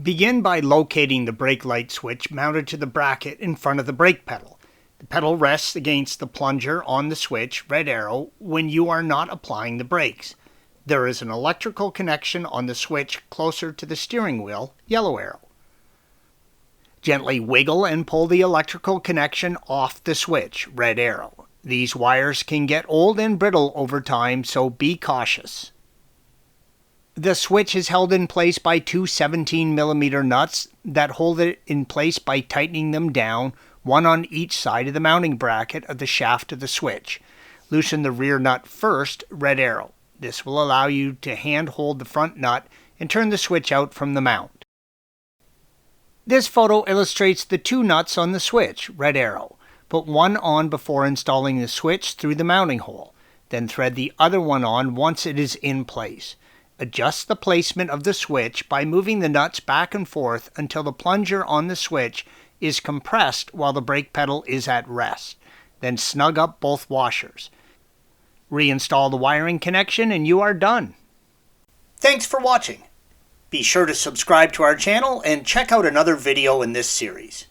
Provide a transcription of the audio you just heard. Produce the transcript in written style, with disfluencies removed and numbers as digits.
Begin by locating the brake light switch mounted to the bracket in front of the brake pedal. The pedal rests against the plunger on the switch, red arrow, when you are not applying the brakes. There is an electrical connection on the switch closer to the steering wheel, yellow arrow. Gently wiggle and pull the electrical connection off the switch, red arrow. These wires can get old and brittle over time, so be cautious. The switch is held in place by two 17mm nuts that hold it in place by tightening them down, one on each side of the mounting bracket of the shaft of the switch. Loosen the rear nut first, red arrow. This will allow you to hand hold the front nut and turn the switch out from the mount. This photo illustrates the two nuts on the switch, red arrow. Put one on before installing the switch through the mounting hole. Then thread the other one on once it is in place. Adjust the placement of the switch by moving the nuts back and forth until the plunger on the switch is compressed while the brake pedal is at rest. Then snug up both washers. Reinstall the wiring connection and you are done. Thanks for watching. Be sure to subscribe to our channel and check out another video in this series.